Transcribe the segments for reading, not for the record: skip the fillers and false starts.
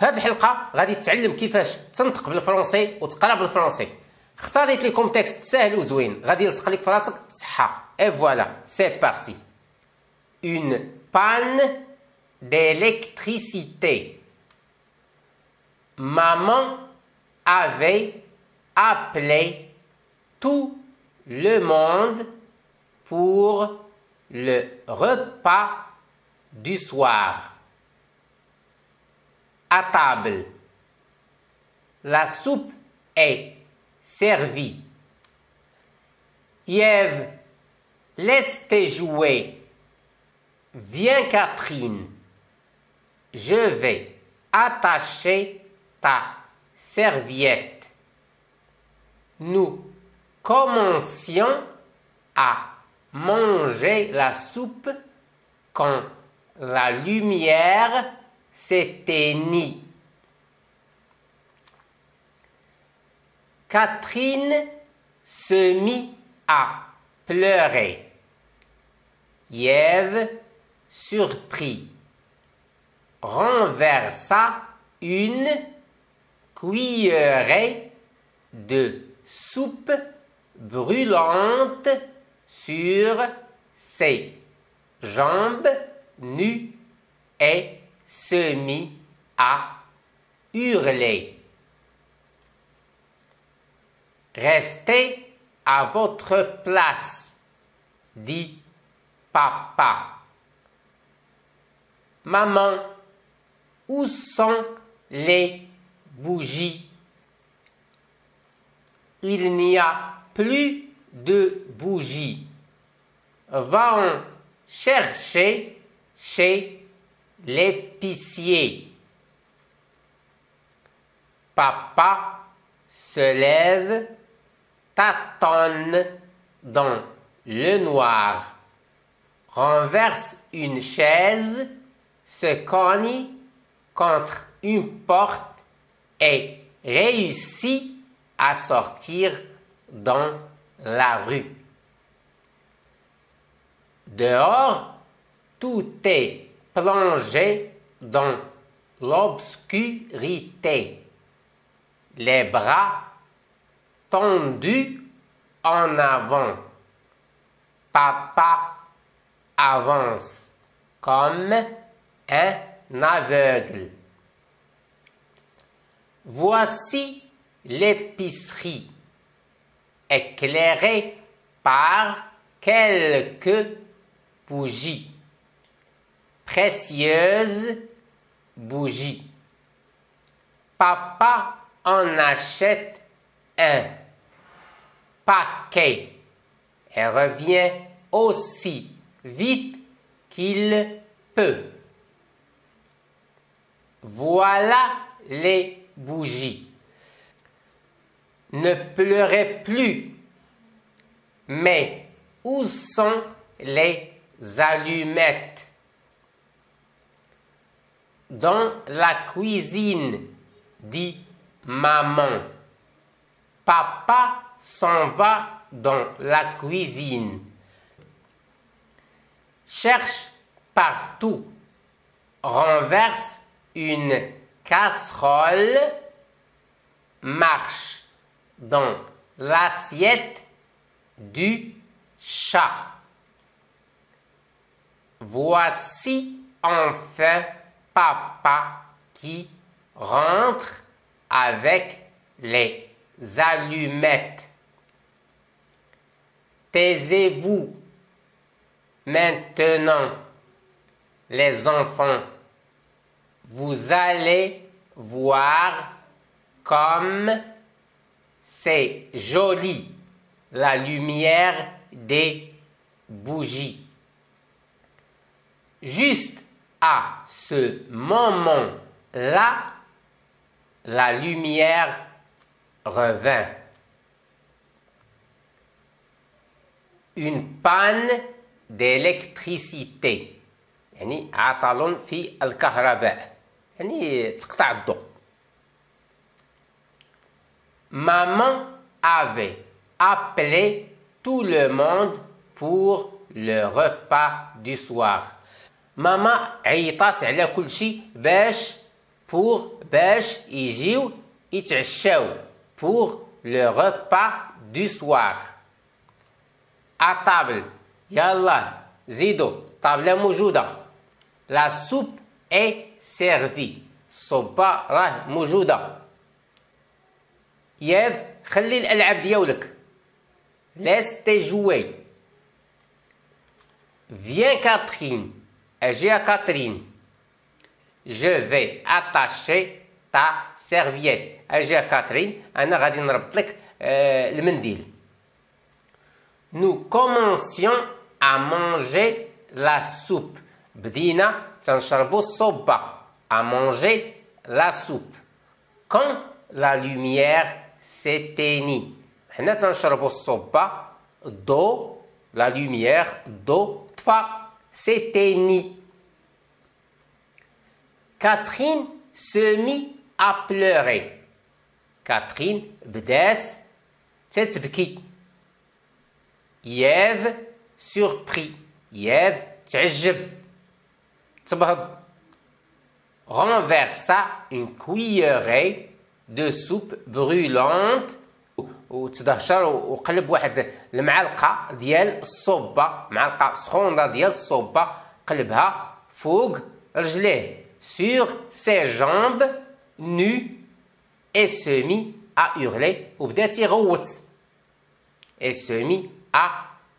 في هذه الحلقه غادي تتعلم كيفاش تنطق بالفرنسي وتقرا بالفرنسي. اختاريت لكم تكست سهل وزوين غادي يلصق لك في راسك صحه. اي فوالا سي بارتي. Une panne d'électricité. Maman avait appelé tout le monde pour le repas du soir. À table, la soupe est servie. Yves, laisse-tes jouer. Viens Catherine, je vais attacher ta serviette. Nous commencions à manger la soupe quand la lumière s'éteignit. Catherine se mit à pleurer. Yves, surpris, renversa une cuillerée de soupe brûlante sur ses jambes nues et se mit à hurler. Restez à votre place, dit Papa. Maman, où sont les bougies? Il n'y a plus de bougies. Va en chercher chez l'épicier. Papa se lève, tâtonne dans le noir, renverse une chaise, se cogne contre une porte et réussit à sortir dans la rue. Dehors, tout est plongé dans l'obscurité. Les bras tendus en avant. Papa avance comme un aveugle. Voici l'épicerie, éclairée par quelques bougies. Précieuses bougies. Papa en achète un paquet et revient aussi vite qu'il peut. Voilà les bougies. Ne pleurez plus. Mais où sont les allumettes? Dans la cuisine, dit maman. Papa s'en va dans la cuisine. Cherche partout, renverse une casserole, marche dans l'assiette du chat. Voici enfin papa qui rentre avec les allumettes. Taisez-vous. Maintenant, les enfants, vous allez voir comme c'est joli la lumière des bougies. Juste à ce moment-là, la lumière revint. Une panne d'électricité. يعني عطل في الكهرباء. يعني تقطع الضوء. Maman avait appelé tout le monde pour le repas du soir. ماما عيطات على كل شيء باش pour باش يجيو يتعشاو pour le repas du soir. À table, يلا زيدوا طابلة موجودة. La soupe est servie. الصوبة راه موجودة. ياف خلي الألعاب ديالك. Laisse tes jouets. Viens Catherine. أجي Catherine. Je vais attacher ta serviette. أجي كاترين أنا غادي نربط لك المنديل. Nous commencions à manger la soupe. بدينا تنشربوا الصوبة. À manger la soupe. Quand la lumière s'éteignit. حنا تنشربوا الصوبة. Do la lumière do طفى s'éteignit. Catherine se mit à pleurer. Catherine بدات تتبكي. Yves surpris. Yves تعجب تبهض. Renversa une cuillerée de soupe brûlante وتدهشر وقلب واحد المعلقه ديال الصوبه معلقه سخونه ديال الصوبه قلبها فوق رجليه sur ses jambes nues et se mit à hurler وبدا تيغوت et se mit à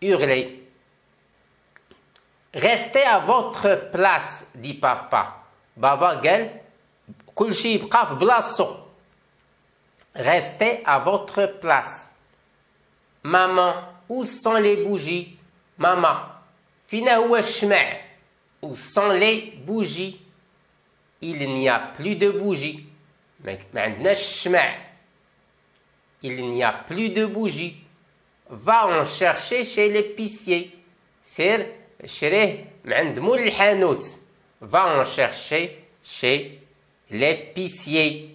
hurler. Restez à votre place, dit papa. بابا قال كل شيء يبقى في بلاصتو. Restez à votre place. Maman, où sont les bougies? Maman, فينا هو الشمع? Où sont les bougies? Il n'y a plus de bougies. ما عندناش الشمع. Il n'y a plus de bougies. Va en chercher chez l'épicier. سير شريه من عند مول الحانوت. Va en chercher chez l'épicier.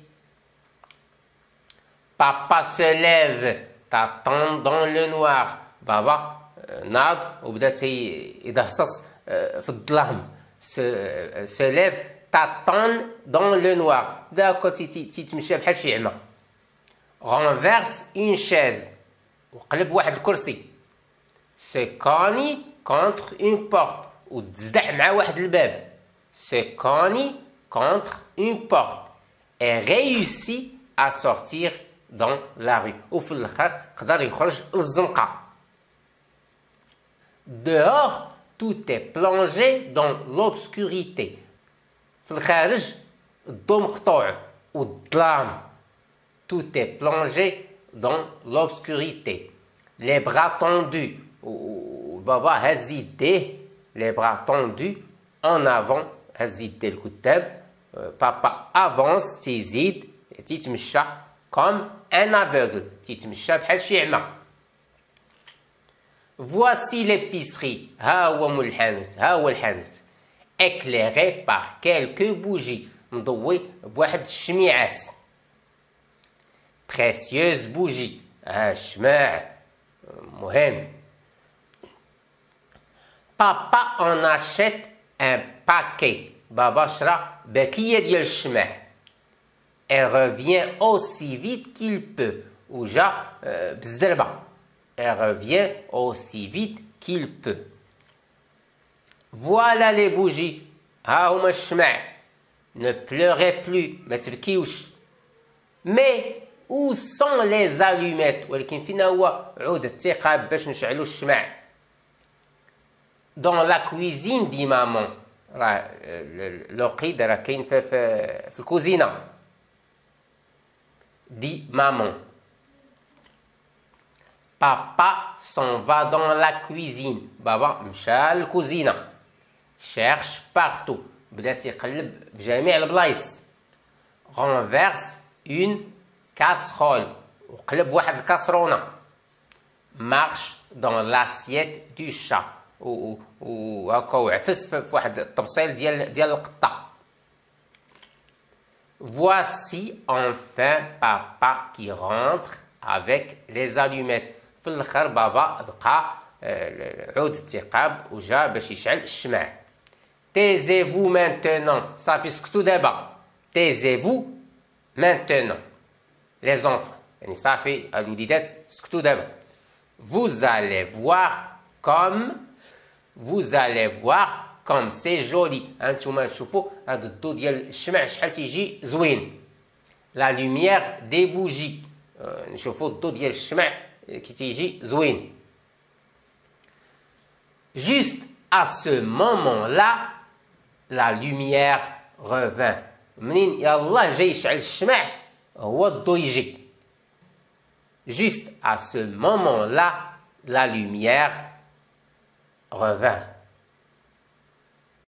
Papa se lève, t'attend dans le noir. بابا ناض وبدا يدهصص في الظلام. Se lève, t'attend dans le noir. بدا تيتمشى بحال شي عمى. Renverse une chaise. وقلب واحد الكرسي. Se cogne contre une porte. وتزدح مع واحد الباب. Se cogne contre une porte. Et réussit à sortir dans la rue. وفي الاخر قدر يخرج للزنقه. Dehors, tout est plongé dans l'obscurité. في الخارج الضوء مقطوع والظلام. Tout est plongé dans l'obscurité. Les bras tendus. بابا هز يديه. Les bras tendus en avant. هز يديه القدام. بابا avance تيزيد تيتمشى comme un aveugle. تيتمشى بحال شي عمى. Voici l'épicerie. ها هو مول الحانوت. ها هو الحانوت. Éclairé par quelques bougies. مضوي بواحد الشميعات. Précieuse bougie. الشماع مهم. Papa en achète un paquet. بابا شرا باكية ديال الشماع. Elle revient aussi vite qu'il peut. وجا بالزربة. Elle revient aussi vite qu'il peut. Voilà les bougies. ها هما الشمع. Ne pleurez plus. ما تبكيوش. Mais où sont les allumettes? ولكن فينا هو عود الثقاب باش نشعلو الشمع. Dans la cuisine dit maman. راه الوقيد راه كاين في الكوزينة. Dit maman. Papa s'en va dans la cuisine. بابا مشى للكوزينة. Cherche partout. بدا تيقلب بجميع البلايص. Renverse une casserole. وقلب واحد الكاسرونة. Marche dans l'assiette du chat. وهكا وعفس في واحد الطبسيل ديال القطة. Voici enfin papa qui rentre avec les allumettes. في الاخر بابا لقى عود الثقاب وجا باش يشعل الشمع. Taisez-vous maintenant. صافي سكتوا دابا. taisez-vous maintenant. Les enfants. يعني صافي الوليدات سكتوا دابا. Vous allez voir comme c'est joli. هانتوما تشوفوا هذا الضو ديال الشمع شحال تيجي زوين. La lumière des bougies. نشوفوا الضو ديال الشمع كي تيجي زوين. Juste à ce moment-là, la lumière revint. منين يلاه جاي يشعل الشمع هو الضو يجي. Juste à ce moment-là, la lumière revint.